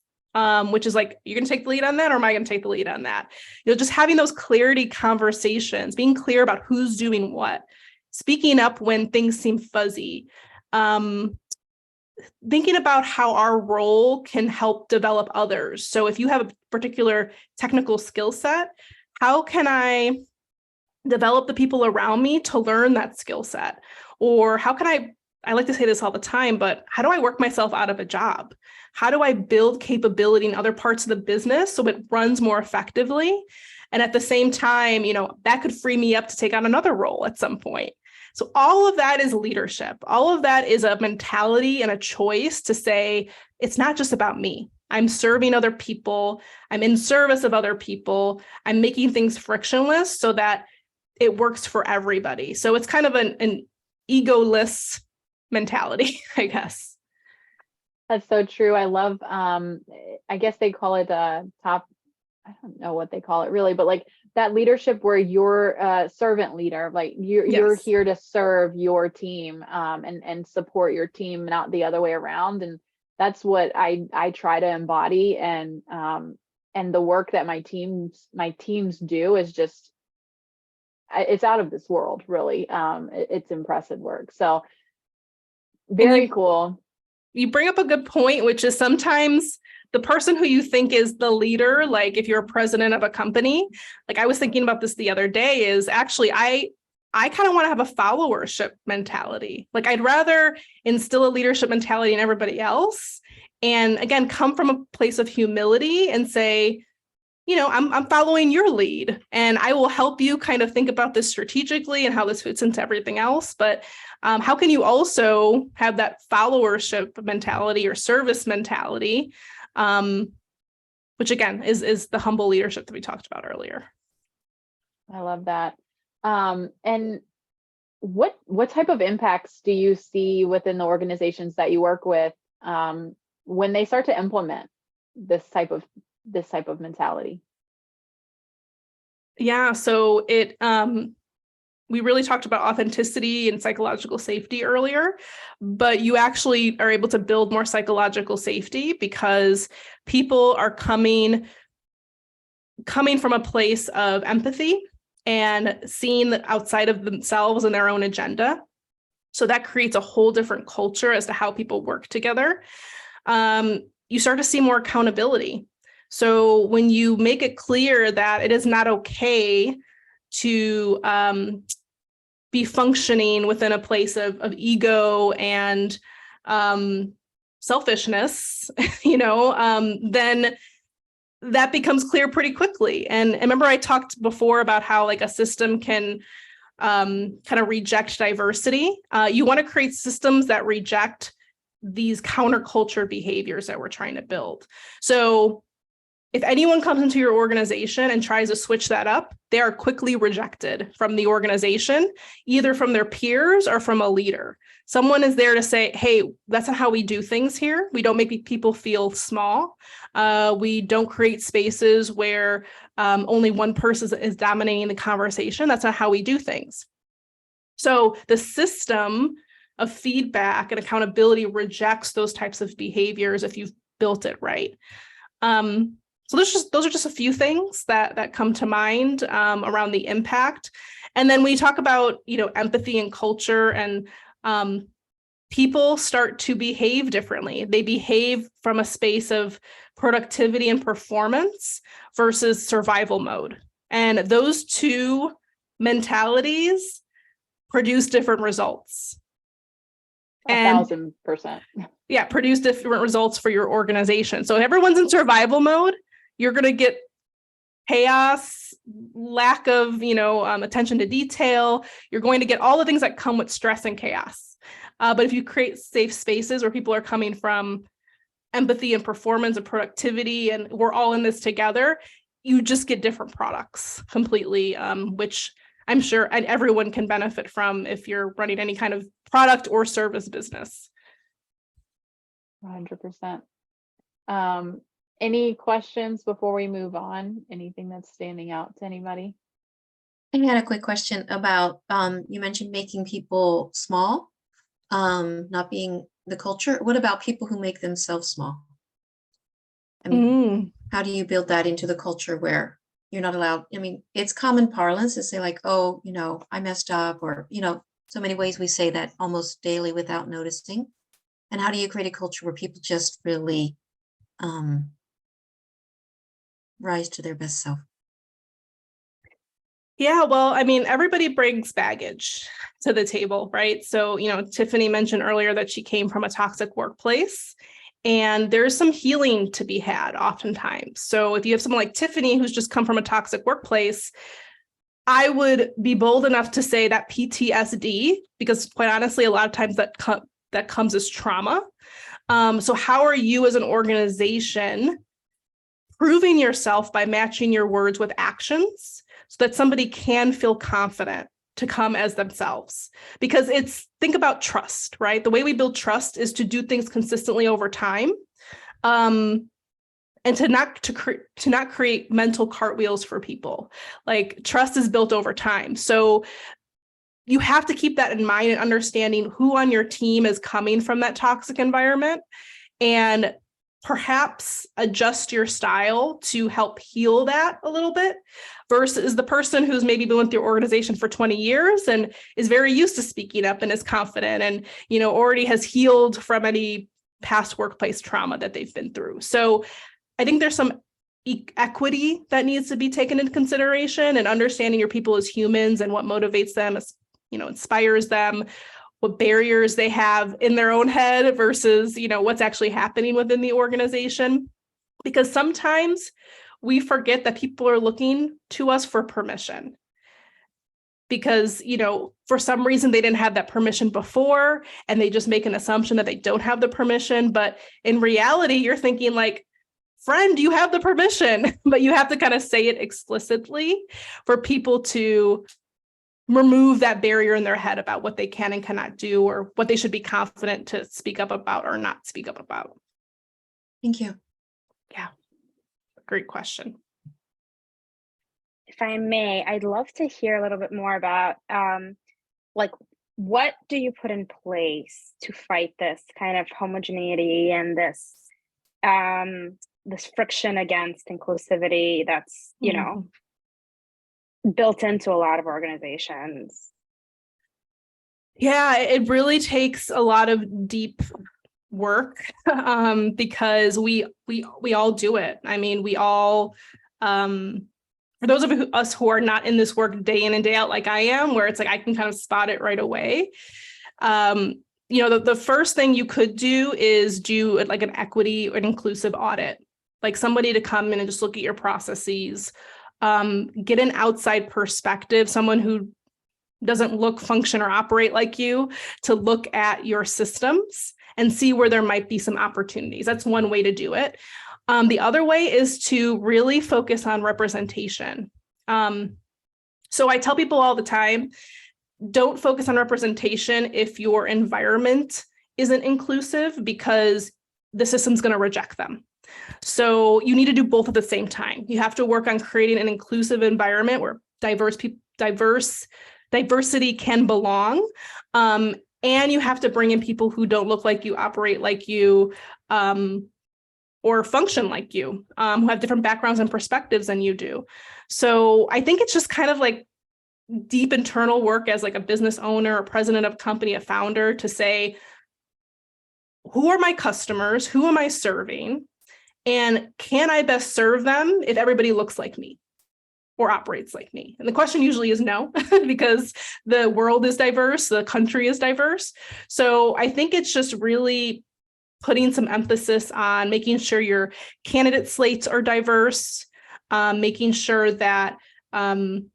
which is like, you're going to take the lead on that, or am I going to take the lead on that? Just having those clarity conversations, being clear about who's doing what, speaking up when things seem fuzzy, thinking about how our role can help develop others. So if you have a particular technical skill set, how can I develop the people around me to learn that skill set? Or how can I like to say this all the time, but how do I work myself out of a job? How do I build capability in other parts of the business so it runs more effectively? And at the same time, that could free me up to take on another role at some point. So all of that is leadership. All of that is a mentality and a choice to say, it's not just about me. I'm serving other people. I'm in service of other people. I'm making things frictionless so that it works for everybody. So it's kind of an egoless mentality, I guess. That's so true. I love, I guess they call it top, I don't know what they call it really, but like that leadership where you're a servant leader, like you're here to serve your team and support your team, not the other way around. And that's what I try to embody. And the work that my teams do is just, it's out of this world, really. It's impressive work. So very cool. You bring up a good point, which is sometimes the person who you think is the leader, like if you're a president of a company, like I was thinking about this the other day, is actually I kind of want to have a followership mentality. Like, I'd rather instill a leadership mentality in everybody else. And again, come from a place of humility and say, I'm following your lead, and I will help you kind of think about this strategically and how this fits into everything else. But how can you also have that followership mentality or service mentality, which again is the humble leadership that we talked about earlier. I love that. And what type of impacts do you see within the organizations that you work with when they start to implement this type of mentality? Yeah, so we really talked about authenticity and psychological safety earlier, but you actually are able to build more psychological safety because people are coming from a place of empathy and seeing outside of themselves and their own agenda. So that creates a whole different culture as to how people work together. You start to see more accountability. So when you make it clear that it is not okay to be functioning within a place of ego and selfishness, then that becomes clear pretty quickly. And remember, I talked before about how like a system can kind of reject diversity. You want to create systems that reject these counterculture behaviors that we're trying to build. So if anyone comes into your organization and tries to switch that up, they are quickly rejected from the organization, either from their peers or from a leader. Someone is there to say, hey, that's not how we do things here. We don't make people feel small. We don't create spaces where only one person is dominating the conversation. That's not how we do things. So the system of feedback and accountability rejects those types of behaviors if you've built it right. So those are just a few things that come to mind around the impact. And then we talk about, empathy and culture, and people start to behave differently. They behave from a space of productivity and performance versus survival mode. And those two mentalities produce different results. 1,000%. Yeah, produce different results for your organization. So if everyone's in survival mode, you're going to get chaos, lack of, attention to detail. You're going to get all the things that come with stress and chaos. But if you create safe spaces where people are coming from empathy and performance and productivity, and we're all in this together, you just get different products completely, which I'm sure everyone can benefit from if you're running any kind of product or service business. 100%. Any questions before we move on? Anything that's standing out to anybody? I had a quick question about, you mentioned making people small, not being the culture. What about people who make themselves small? I mean, how do you build that into the culture where you're not allowed? I mean, it's common parlance to say like, oh, I messed up, or, so many ways we say that almost daily without noticing. And how do you create a culture where people just really rise to their best self? Yeah, well, I mean, everybody brings baggage to the table, right? So, Tiffany mentioned earlier that she came from a toxic workplace, and there's some healing to be had oftentimes. So if you have someone like Tiffany who's just come from a toxic workplace, I would be bold enough to say that PTSD, because quite honestly, a lot of times that comes as trauma. So how are you as an organization proving yourself by matching your words with actions so that somebody can feel confident to come as themselves? Because think about trust, right? The way we build trust is to do things consistently over time, and to not create mental cartwheels for people. Like, trust is built over time. So you have to keep that in mind and understanding who on your team is coming from that toxic environment, and perhaps adjust your style to help heal that a little bit, versus the person who's maybe been with your organization for 20 years and is very used to speaking up and is confident and, already has healed from any past workplace trauma that they've been through. So I think there's some equity that needs to be taken into consideration, and understanding your people as humans and what motivates them, inspires them, what barriers they have in their own head versus, what's actually happening within the organization. Because sometimes we forget that people are looking to us for permission. Because, for some reason they didn't have that permission before, and they just make an assumption that they don't have the permission. But in reality, you're thinking like, friend, you have the permission, but you have to kind of say it explicitly for people to remove that barrier in their head about what they can and cannot do, or what they should be confident to speak up about or not speak up about. Thank you. Yeah, great question. If I may, I'd love to hear a little bit more about what do you put in place to fight this kind of homogeneity and this friction against inclusivity that's, built into a lot of organizations? Yeah, it really takes a lot of deep work, because we all do it. I mean, we all, for those of us who are not in this work day in and day out like I am, where it's like I can kind of spot it right away. the first thing you could do is do like an equity or an inclusive audit, like somebody to come in and just look at your processes, get an outside perspective, someone who doesn't look, function, or operate like you, to look at your systems and see where there might be some opportunities. That's one way to do it. The other way is to really focus on representation. So I tell people all the time, don't focus on representation if your environment isn't inclusive, because the system's going to reject them. So you need to do both at the same time. You have to work on creating an inclusive environment where diversity can belong. And you have to bring in people who don't look like you, operate like you, or function like you, who have different backgrounds and perspectives than you do. So I think it's just kind of like deep internal work as like a business owner, a president of a company, a founder, to say, who are my customers? Who am I serving? And can I best serve them if everybody looks like me or operates like me? And the question usually is no, because the world is diverse, the country is diverse. So I think it's just really putting some emphasis on making sure your candidate slates are diverse, making sure that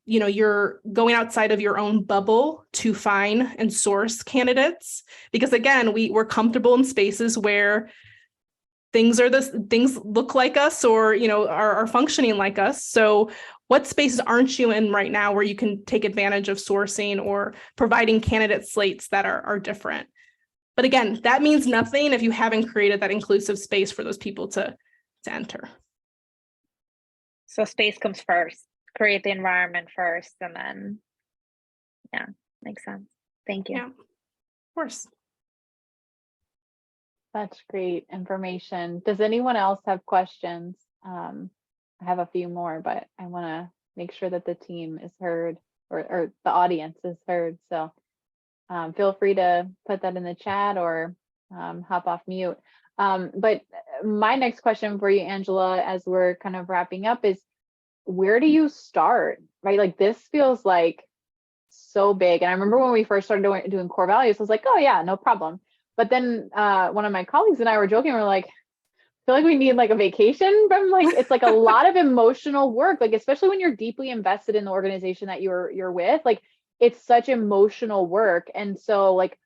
you're going outside of your own bubble to find and source candidates. Because again, we're comfortable in spaces where things look like us, or are functioning like us. So what spaces aren't you in right now where you can take advantage of sourcing or providing candidate slates that are different? But again, that means nothing if you haven't created that inclusive space for those people to enter. So space comes first. Create the environment first, and then, yeah, makes sense. Thank you. Yeah, of course. Such great information. Does anyone else have questions? I have a few more, but I want to make sure that the team is heard, or the audience is heard. So feel free to put that in the chat or hop off mute. But my next question for you, Angela, as we're kind of wrapping up, is where do you start, right? Like, this feels like so big. And I remember when we first started doing core values, I was like, oh yeah, no problem. But then one of my colleagues and I were joking, we're like, I feel like we need like a vacation from, like, it's like a lot of emotional work, like, especially when you're deeply invested in the organization that you're with, like, it's such emotional work. And so like,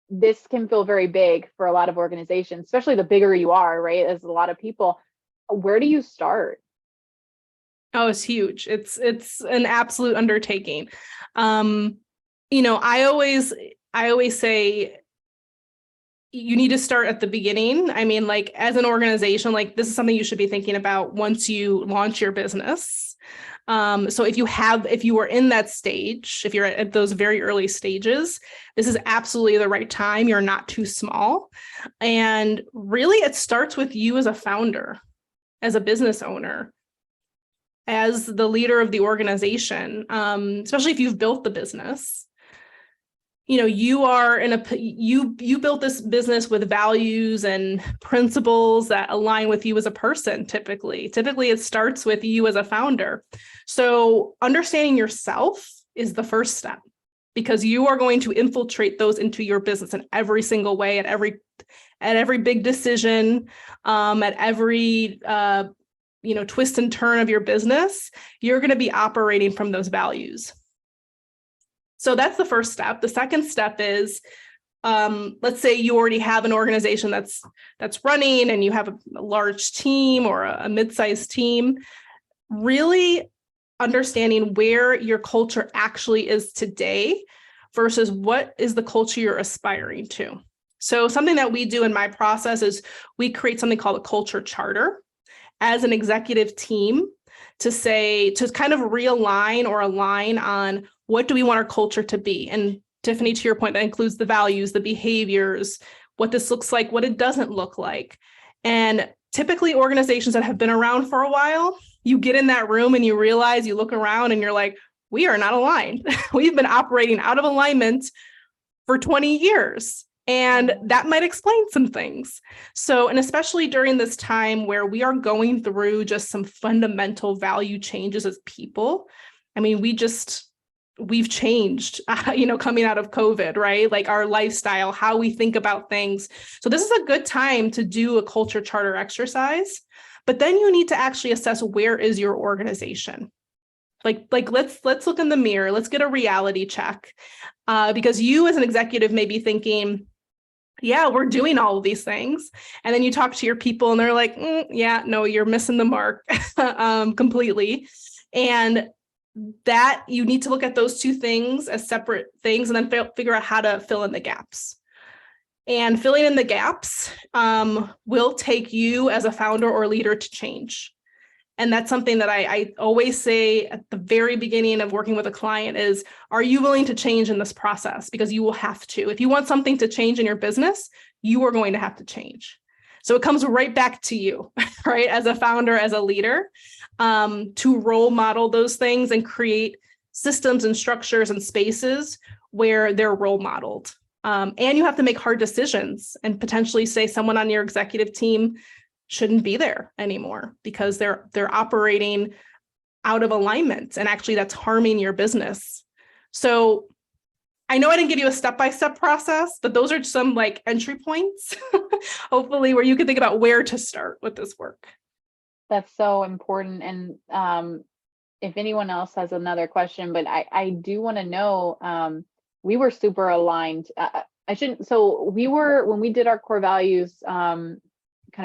this can feel very big for a lot of organizations, especially the bigger you are, right? As a lot of people, where do you start? Oh, it's huge. It's an absolute undertaking. I always say you need to start at the beginning. I mean, like, as an organization, like, this is something you should be thinking about once you launch your business. So if you are in that stage, if you're at those very early stages, this is absolutely the right time. You're not too small. And really, it starts with you as a founder, as a business owner, as the leader of the organization, especially if you've built the business. You are you built this business with values and principles that align with you as a person. Typically it starts with you as a founder. So understanding yourself is the first step, because you are going to infiltrate those into your business in every single way, at every big decision, at every twist and turn of your business. You're going to be operating from those values. So that's the first step. The second step is, let's say you already have an organization that's running, and you have a large team or a mid-sized team. Really understanding where your culture actually is today versus what is the culture you're aspiring to. So something that we do in my process is we create something called a culture charter as an executive team to kind of realign or align on what do we want our culture to be. And Tiffany, to your point, that includes the values, the behaviors, what this looks like, what it doesn't look like. And typically organizations that have been around for a while, you get in that room and you realize, you look around and you're like, we are not aligned. We've been operating out of alignment for 20 years. And that might explain some things. So, and especially during this time where we are going through just some fundamental value changes as people. I mean, we've changed, coming out of COVID, right? Like our lifestyle, how we think about things. So this is a good time to do a culture charter exercise, but then you need to actually assess, where is your organization? Like let's look in the mirror. Let's get a reality check, because you as an executive may be thinking, yeah, we're doing all of these things. And then you talk to your people and they're like, yeah, no, you're missing the mark completely. And that you need to look at those two things as separate things, and then figure out how to fill in the gaps. And filling in the gaps will take you as a founder or leader to change. And that's something that I always say at the very beginning of working with a client is, are you willing to change in this process? Because you will have to. If you want something to change in your business, you are going to have to change. So it comes right back to you, right? As a founder, as a leader, to role model those things and create systems and structures and spaces where they're role modeled. And you have to make hard decisions and potentially say someone on your executive team shouldn't be there anymore because they're operating out of alignment, and actually that's harming your business. So I know I didn't give you a step-by-step process, but those are some like entry points, hopefully, where you can think about where to start with this work. That's so important. And if anyone else has another question, but I do want to know, we were super aligned. When we did our core values kind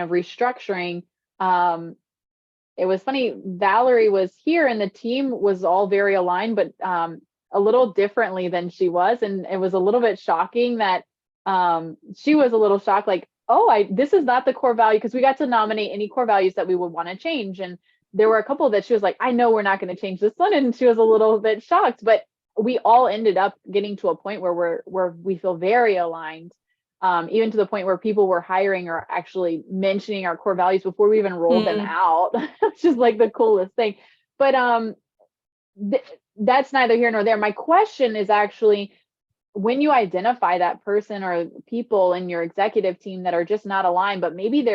of restructuring, it was funny, Valerie was here and the team was all very aligned, but a little differently than she was. And it was a little bit shocking that she was a little shocked, like, oh, this is not the core value, because we got to nominate any core values that we would want to change. And there were a couple that she was like, I know we're not going to change this one. And she was a little bit shocked, but we all ended up getting to a point where we feel very aligned, even to the point where people were hiring or actually mentioning our core values before we even rolled them out, which is like the coolest thing. But that's neither here nor there. My question is actually, when you identify that person or people in your executive team that are just not aligned, but maybe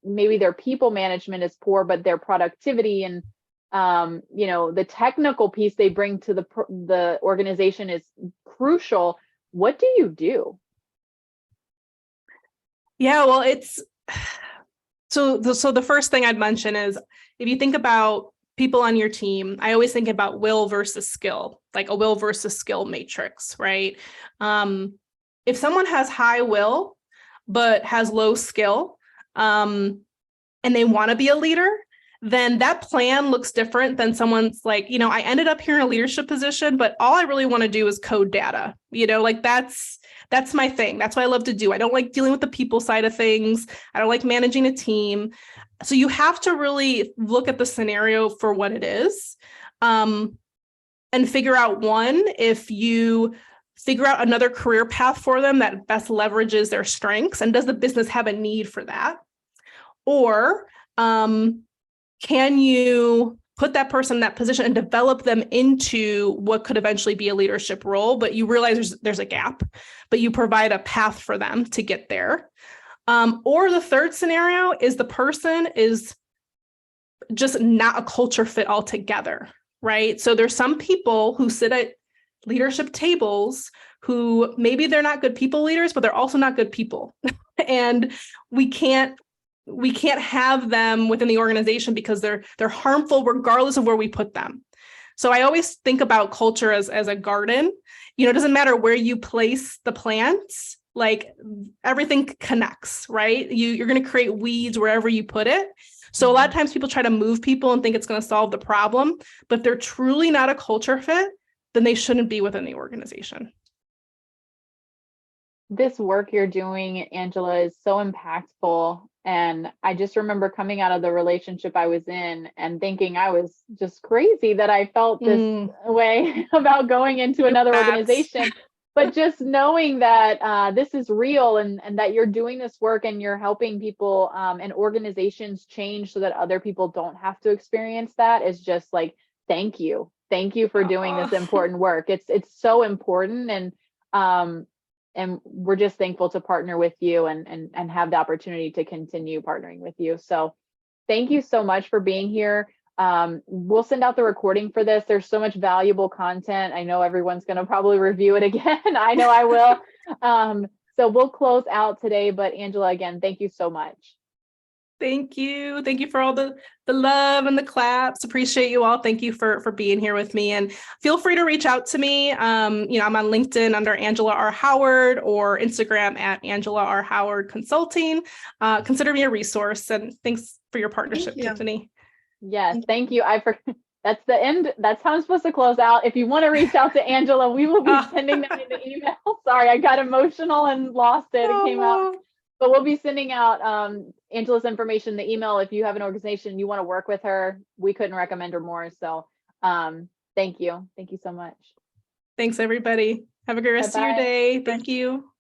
maybe their people management is poor, but their productivity and the technical piece they bring to the organization is crucial. What do you do? Yeah, well, so the first thing I'd mention is, if you think about people on your team, I always think about will versus skill, like a will versus skill matrix, right? If someone has high will, but has low skill, and they want to be a leader, then that plan looks different than someone's like, I ended up here in a leadership position, but all I really want to do is code data, like that's my thing. That's what I love to do. I don't like dealing with the people side of things. I don't like managing a team. So you have to really look at the scenario for what it is, and figure out, one, if you figure out another career path for them that best leverages their strengths, and does the business have a need for that? Or can you put that person in that position and develop them into what could eventually be a leadership role, but you realize there's a gap, but you provide a path for them to get there? Or the third scenario is the person is just not a culture fit altogether, right? So there's some people who sit at leadership tables who maybe they're not good people leaders, but they're also not good people. And we can't have them within the organization because they're harmful regardless of where we put them. So I always think about culture as a garden. It doesn't matter where you place the plants, like everything connects, right? You're going to create weeds wherever you put it. So a lot of times people try to move people and think it's going to solve the problem, but if they're truly not a culture fit, then they shouldn't be within the organization. This work you're doing, Angela, is so impactful. And I just remember coming out of the relationship I was in and thinking I was just crazy that I felt this way about going into another organization. But just knowing that this is real and that you're doing this work and you're helping people and organizations change so that other people don't have to experience that is just like, thank you. Thank you for doing this important work. It's so important. And we're just thankful to partner with you and have the opportunity to continue partnering with you. So thank you so much for being here. We'll send out the recording for this. There's so much valuable content. I know everyone's going to probably review it again. I know I will. So we'll close out today, but Angela, again, thank you so much. Thank you. Thank you for all the love and the claps. Appreciate you all. Thank you for being here with me. And feel free to reach out to me. I'm on LinkedIn under Angela R. Howard, or Instagram at Angela R. Howard Consulting. Consider me a resource. And thanks for your partnership, you. Tiffany. Yes, thank you. That's the end. That's how I'm supposed to close out. If you want to reach out to Angela, we will be sending that in the email. Sorry, I got emotional and lost it. It came out. But we'll be sending out Angela's information, the email. If you have an organization you want to work with her, we couldn't recommend her more. So thank you. Thank you so much. Thanks, everybody. Have a great rest of your Bye-bye. day. Thank you.